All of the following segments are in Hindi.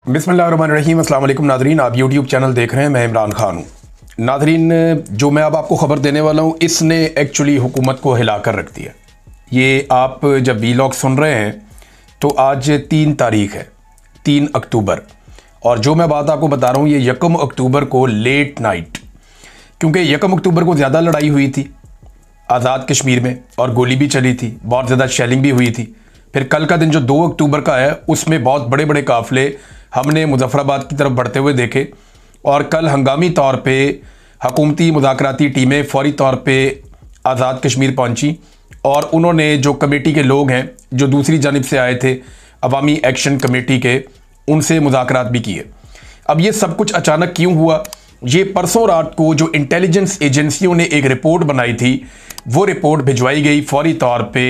बिस्मिल्लाहिर्रहमानिर्रहीम। अस्सलाम वालेकुम नादरीन, आप यूट्यूब चैनल देख रहे हैं। मैं इमरान खान हूँ। नादरीन, जो मैं अब आपको ख़बर देने वाला हूँ इसने एक्चुअली हुकूमत को हिला कर रख दिया। ये आप जब वीलॉग सुन रहे हैं तो आज 3 तारीख है, 3 अक्टूबर, और जो मैं बात आपको बता रहा हूँ ये 1 अक्टूबर को लेट नाइट, क्योंकि 1 अक्टूबर को ज़्यादा लड़ाई हुई थी आज़ाद कश्मीर में और गोली भी चली थी, बहुत ज़्यादा शेलिंग भी हुई थी। फिर कल का दिन जो 2 अक्टूबर का है उसमें बहुत बड़े बड़े काफ़िले हमने मुजफ्फराबाद की तरफ बढ़ते हुए देखे, और कल हंगामी तौर पे हुकूमती मुज़ाकराती टीमें फौरी तौर पे आज़ाद कश्मीर पहुंची और उन्होंने जो कमेटी के लोग हैं जो दूसरी जानिब से आए थे अवामी एक्शन कमेटी के, उनसे मुज़ाकरात भी किए। अब ये सब कुछ अचानक क्यों हुआ? ये परसों रात को जो इंटेलिजेंस एजेंसियों ने एक रिपोर्ट बनाई थी वो रिपोर्ट भिजवाई गई फौरी तौर पे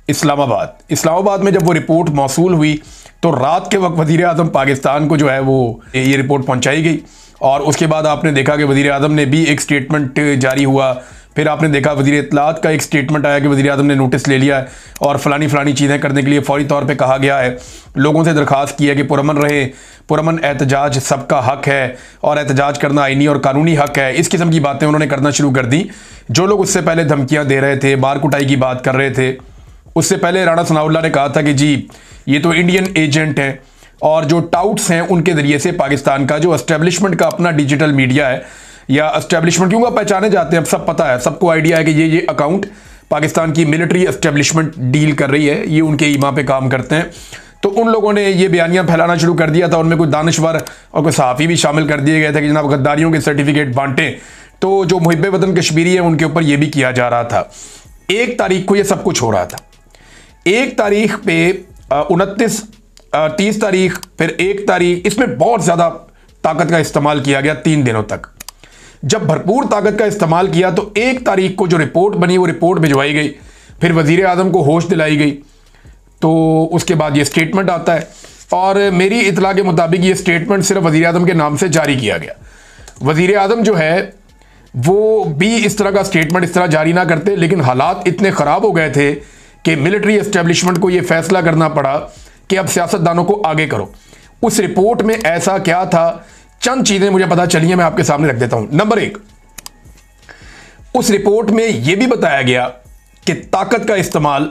इस्लामाबाद में जब वो रिपोर्ट मौसूल हुई तो रात के वक्त वज़ीर आज़म पाकिस्तान को जो है वो ये रिपोर्ट पहुंचाई गई, और उसके बाद आपने देखा कि वज़ीर आज़म ने भी एक स्टेटमेंट जारी हुआ। फिर आपने देखा वज़ीर इत्तलात का एक स्टेटमेंट आया कि वज़ीर आज़म ने नोटिस ले लिया है और फलानी चीज़ें करने के लिए फौरी तौर पे कहा गया है। लोगों से दरख्वास्त की है कि पुरअमन रहें, पुरअमन एहतजाज सबका हक है और एहतजाज करना आईनी और कानूनी हक है। इस किस्म की बातें उन्होंने करना शुरू कर दी। जो लोग उससे पहले धमकियाँ दे रहे थे, मार कुटाई की बात कर रहे थे, उससे पहले राणा सनाउल्लाह ने कहा था कि जी ये तो इंडियन एजेंट हैं, और जो टाउट्स हैं उनके ज़रिए से पाकिस्तान का जो एस्टेब्लिशमेंट का अपना डिजिटल मीडिया है, या एस्टेब्लिशमेंट क्यों पहचाने जाते हैं, अब सब पता है, सबको आइडिया है कि ये अकाउंट पाकिस्तान की मिलिट्री एस्टेब्लिशमेंट डील कर रही है, ये उनके ईमा पे काम करते हैं। तो उन लोगों ने ये बयानियाँ फैलाना शुरू कर दिया था। उनमें कोई दानश्वर और कोई सहाफ़ी भी शामिल कर दिए गए थे कि जनाब गद्दारियों के सर्टिफिकेट बांटें। तो जो मुहिब्बे वतन कश्मीरी है उनके ऊपर ये भी किया जा रहा था। 1 तारीख को ये सब कुछ हो रहा था। 1 तारीख पे 29, 30 तारीख, फिर 1 तारीख, इसमें बहुत ज़्यादा ताकत का इस्तेमाल किया गया 3 दिनों तक। जब भरपूर ताकत का इस्तेमाल किया तो 1 तारीख को जो रिपोर्ट बनी वो रिपोर्ट भिजवाई गई, फिर वज़ीर आज़म को होश दिलाई गई। तो उसके बाद ये स्टेटमेंट आता है, और मेरी इतला के मुताबिक ये स्टेटमेंट सिर्फ वज़ीर आज़म के नाम से जारी किया गया। वज़ीर आज़म जो है वो भी इस तरह का स्टेटमेंट इस तरह जारी ना करते, लेकिन हालात इतने ख़राब हो गए थे कि मिलिट्री एस्टेब्लिशमेंट को यह फैसला करना पड़ा कि अब सियासतदानों को आगे करो। उस रिपोर्ट में ऐसा क्या था, चंद चीजें मुझे पता चली हैं, मैं आपके सामने रख देता हूं। नंबर 1, उस रिपोर्ट में यह भी बताया गया कि ताकत का इस्तेमाल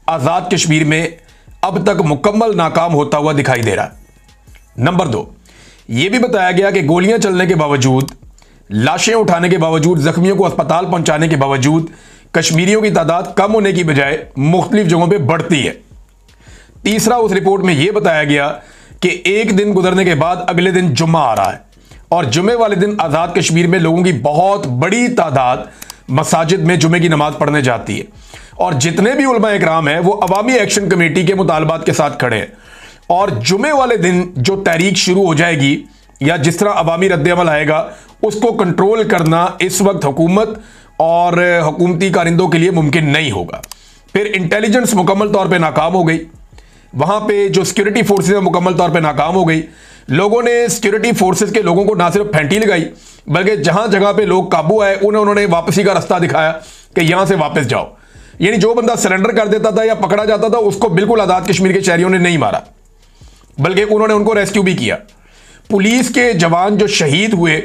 आजाद कश्मीर में अब तक मुकम्मल नाकाम होता हुआ दिखाई दे रहा है। नंबर 2, यह भी बताया गया कि गोलियां चलने के बावजूद, लाशें उठाने के बावजूद, जख्मियों को अस्पताल पहुंचाने के बावजूद कश्मीरियों की तादाद कम होने की बजाय मुख्तलिफ जगहों पे बढ़ती है। तीसरा, उस रिपोर्ट में यह बताया गया कि 1 दिन गुजरने के बाद अगले दिन जुम्मा आ रहा है, और जुम्मे वाले दिन आज़ाद कश्मीर में लोगों की बहुत बड़ी तादाद मसाजिद में जुम्मे की नमाज पढ़ने जाती है, और जितने भी उलमा इकराम हैं वो अवामी एक्शन कमेटी के मुतालबात के साथ खड़े हैं। और जुम्मे वाले दिन जो तहरीक शुरू हो जाएगी या जिस तरह अवामी रद्द-ए-अमल आएगा उसको कंट्रोल करना इस वक्त हुकूमत और हुकूमती कारिंदों के लिए मुमकिन नहीं होगा। फिर इंटेलिजेंस मुकम्मल तौर पे नाकाम हो गई, वहां पे जो सिक्योरिटी फोर्सेज मुकम्मल तौर पे नाकाम हो गई। लोगों ने सिक्योरिटी फोर्सेज के लोगों को ना सिर्फ फेंटी लगाई, बल्कि जहां जगह पे लोग काबू आए उन्होंने वापसी का रास्ता दिखाया कि यहां से वापस जाओ। यानी जो बंदा सरेंडर कर देता था या पकड़ा जाता था उसको बिल्कुल आज़ाद कश्मीर के शहरियों ने नहीं मारा, बल्कि उन्होंने उनको रेस्क्यू भी किया। पुलिस के जवान जो शहीद हुए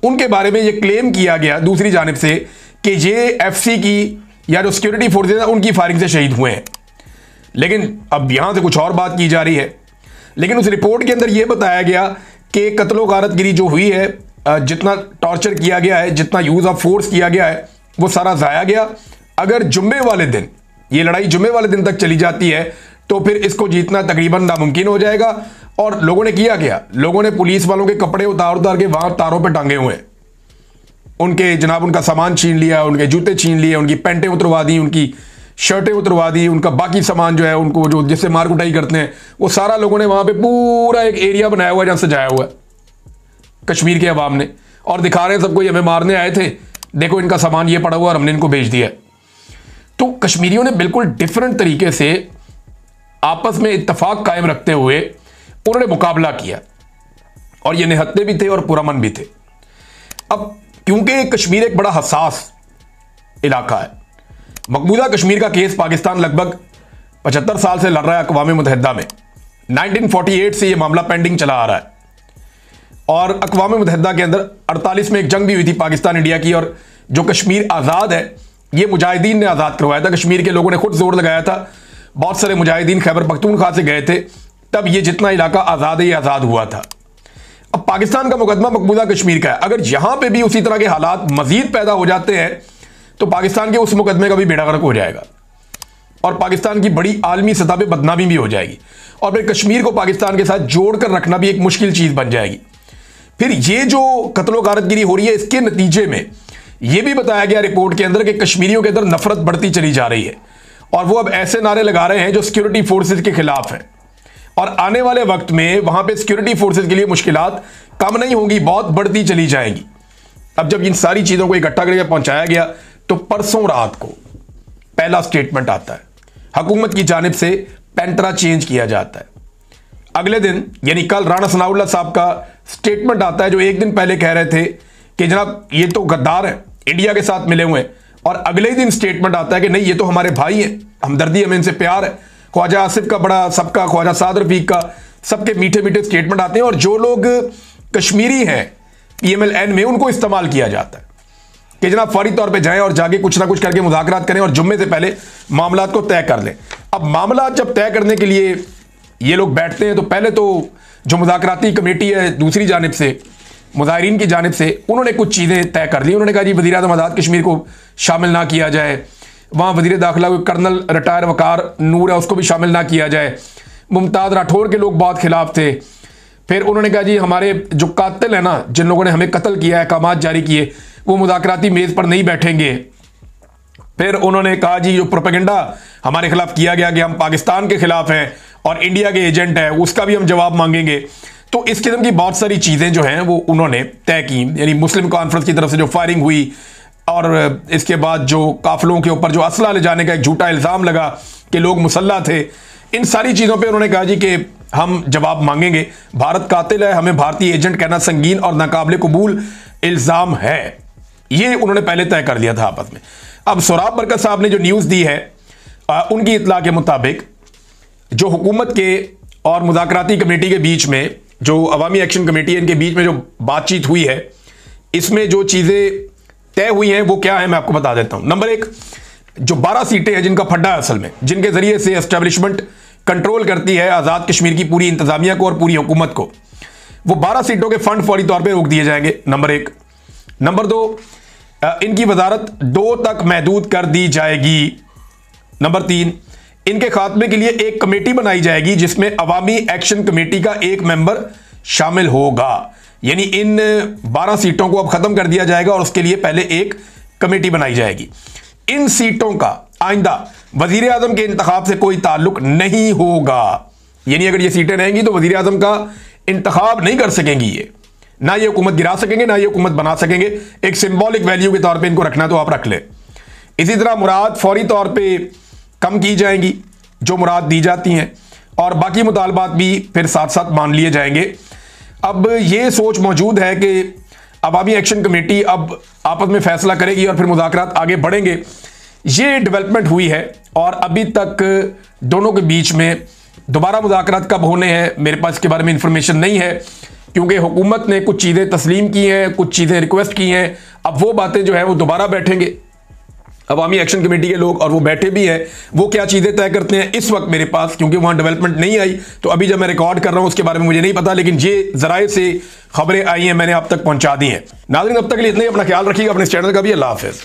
उनके बारे में यह क्लेम किया गया दूसरी जानिब से कि ये एफसी की या जो सिक्योरिटी फोर्सेज हैं उनकी फायरिंग से शहीद हुए हैं। लेकिन अब यहां से कुछ और बात की जा रही है। लेकिन उस रिपोर्ट के अंदर यह बताया गया कि कत्लो गारतगिरी जो हुई है, जितना टॉर्चर किया गया है, जितना यूज ऑफ फोर्स किया गया है, वो सारा जाया गया। अगर जुम्मे वाले दिन ये लड़ाई जुम्मे वाले दिन तक चली जाती है तो फिर इसको जीतना तकरीबन नामुमकिन हो जाएगा। और लोगों ने किया क्या, लोगों ने पुलिस वालों के कपड़े उतार उतार के वहां तारों पर टांगे हुए हैं, उनके जनाब उनका सामान छीन लिया, उनके जूते छीन लिए, उनकी पैंटें उतरवा दी, उनकी शर्टें उतरवा दी, उनका बाकी सामान जो है उनको जो जिससे मार कुटाई करते हैं वो सारा लोगों ने वहां पे पूरा एक एरिया बनाया हुआ है जहां सजाया हुआ है कश्मीर के अवाम ने, और दिखा रहे हैं सबको ये हमें मारने आए थे, देखो इनका सामान ये पड़ा हुआ और हमने इनको भेज दिया। तो कश्मीरियों ने बिल्कुल डिफरेंट तरीके से आपस में इत्तफाक कायम रखते हुए उन्होंने मुकाबला किया, और ये निहत्ते भी थे और पुरअमन भी थे। अब क्योंकि कश्मीर एक बड़ा हसास इलाका है, मकबूजा कश्मीर का केस पाकिस्तान लगभग 75 साल से लड़ रहा है अक़वाम मुत्तहिदा में, 1948 से यह मामला पेंडिंग चला आ रहा है और अक़वाम मुत्तहिदा के अंदर 48 में एक जंग भी हुई थी पाकिस्तान इंडिया की, और जो कश्मीर आज़ाद है ये मुजाहिदीन ने आज़ाद करवाया था। कश्मीर के लोगों ने खुद जोर लगाया था, बहुत सारे मुजाहिदीन खैबर पख्तूनख्वा से गए थे, तब ये जितना इलाका आज़ाद है ये आज़ाद हुआ था। अब पाकिस्तान का मुकदमा मकबूजा कश्मीर का है, अगर यहां पे भी उसी तरह के हालात मजीद पैदा हो जाते हैं तो पाकिस्तान के उस मुकदमे का भी बेड़ा गर्क हो जाएगा और पाकिस्तान की बड़ी आलमी सतह पे बदनामी भी हो जाएगी और फिर कश्मीर को पाकिस्तान के साथ जोड़कर रखना भी एक मुश्किल चीज बन जाएगी। फिर ये जो कत्लो गारतगिरी हो रही है इसके नतीजे में यह भी बताया गया रिपोर्ट के अंदर कि कश्मीरियों के अंदर नफरत बढ़ती चली जा रही है और वो अब ऐसे नारे लगा रहे हैं जो सिक्योरिटी फोर्सेज के खिलाफ है और आने वाले वक्त में वहां पे सिक्योरिटी फोर्सेज के लिए मुश्किलात कम नहीं होंगी, बहुत बढ़ती चली जाएंगी। अब जब इन सारी चीजों को इकट्ठा करके पहुंचाया गया तो परसों रात को पहला स्टेटमेंट आता है, हुकूमत की जानिब से पैंतरा चेंज किया जाता है। अगले दिन यानी कल राणा सनाउल्लाह साहब का स्टेटमेंट आता है जो एक दिन पहले कह रहे थे कि जनाब ये तो गद्दार है, इंडिया के साथ मिले हुए हैं, और अगले दिन स्टेटमेंट आता है कि नहीं ये तो हमारे भाई हैं, हमदर्दी हमें इनसे प्यार है। ख्वाजा आसिफ का बड़ा सबका, ख्वाजा साद रफीक का, सबके मीठे मीठे स्टेटमेंट आते हैं और जो लोग कश्मीरी हैं PMLN में उनको इस्तेमाल किया जाता है कि जनाब फौरी तौर पे जाएं और जाके कुछ ना कुछ करके मुज़ाकरात करें और जुम्मे से पहले मामलात को तय कर लें। अब मामला जब तय करने के लिए ये लोग बैठते हैं तो पहले तो जो मुज़ाकराती कमेटी है दूसरी जानिब से, मुज़ाहिरीन की जानिब से, उन्होंने कुछ चीज़ें तय कर ली। उन्होंने कहा जी वज़ीर आज़म आज़ाद कश्मीर को शामिल ना किया जाए, वहाँ वज़ीर दाखिला कर्नल रिटायर वकार नूर है उसको भी शामिल ना किया जाए, मुमताज़ राठौर के लोग बहुत खिलाफ थे। फिर उन्होंने कहा जी हमारे जो कातिल हैं ना, जिन लोगों ने हमें कत्ल किया है, अहकामात जारी किए, वो मुज़ाकराती मेज़ पर नहीं बैठेंगे। फिर उन्होंने कहा जी जो प्रोपेगेंडा हमारे खिलाफ किया गया कि हम पाकिस्तान के खिलाफ हैं और इंडिया के एजेंट हैं, उसका भी हम जवाब मांगेंगे। तो इस किस्म की बहुत सारी चीज़ें जो हैं वो उन्होंने तय की। यानी मुस्लिम कॉन्फ्रेंस की तरफ से जो फायरिंग हुई और इसके बाद जो काफिलों के ऊपर जो असला ले जाने का एक झूठा इल्ज़ाम लगा कि लोग मुसल्ला थे, इन सारी चीज़ों पे उन्होंने कहा जी कि हम जवाब मांगेंगे, भारत कातिल है, हमें भारतीय एजेंट कहना संगीन और नाकाबिले कबूल इल्ज़ाम है। ये उन्होंने पहले तय कर लिया था आपस में। अब सोराब बरकत साहब ने जो न्यूज़ दी है उनकी इत्तला के मुताबिक जो हुकूमत के और मुज़ाकराती कमेटी के बीच में, जो अवामी एक्शन कमेटी है, इनके बीच में जो बातचीत हुई है, इसमें जो चीज़ें तय हुई हैं वो क्या है मैं आपको बता देता हूं। नंबर एक, जो 12 सीटें हैं जिनका फड्डा है असल में, जिनके जरिए से एस्टेब्लिशमेंट कंट्रोल करती है आज़ाद कश्मीर की पूरी इंतजामिया को और पूरी हुकूमत को, वो 12 सीटों के फंड फौरी तौर पर रोक दिए जाएंगे, नंबर एक। नंबर दो, इनकी वजारत 2 तक महदूद कर दी जाएगी। नंबर 3, इनके खात्मे के लिए एक कमेटी बनाई जाएगी जिसमें अवामी एक्शन कमेटी का एक मेंबर शामिल होगा। यानी इन 12 सीटों को अब खत्म कर दिया जाएगा और उसके लिए पहले एक कमेटी बनाई जाएगी। इन सीटों का आइंदा वजीर आजम के इंतखाब से कोई ताल्लुक नहीं होगा। यानी अगर ये सीटें रहेंगी तो वजीर आजम का इंतखाब नहीं कर सकेंगी, ये ना ये हुकूमत गिरा सकेंगे ना ये हुकूमत बना सकेंगे। एक सिंबॉलिक वैल्यू के तौर पे इनको रखना तो आप रख लें। इसी तरह मुराद फौरी तौर पे कम की जाएंगी जो मुराद दी जाती हैं और बाकी मुतालबात भी फिर साथ साथ मान लिए जाएंगे। अब ये सोच मौजूद है कि अवामी एक्शन कमेटी अब आपस में फैसला करेगी और फिर मुज़ाकरात आगे बढ़ेंगे। ये डेवलपमेंट हुई है और अभी तक दोनों के बीच में दोबारा मुज़ाकरात कब होने हैं मेरे पास इसके बारे में इंफॉर्मेशन नहीं है, क्योंकि हुकूमत ने कुछ चीज़ें तस्लीम की हैं, कुछ चीज़ें रिक्वेस्ट की हैं। अब वो बातें जो है वो दोबारा बैठेंगे अवामी एक्शन कमेटी के लोग और वो बैठे भी हैं। वो क्या चीज़ें तय करते हैं इस वक्त मेरे पास, क्योंकि वहाँ डेवलपमेंट नहीं आई, तो अभी जब मैं रिकॉर्ड कर रहा हूँ उसके बारे में मुझे नहीं पता, लेकिन ये ज़राए से खबरें आई हैं, मैंने आप तक पहुँचा दी हैं। नाज़रीन अब तक के लिए इतना ही, अपना ख्याल रखिएगा, अपने चैनल का भी। अल्लाह हाफ़िज़।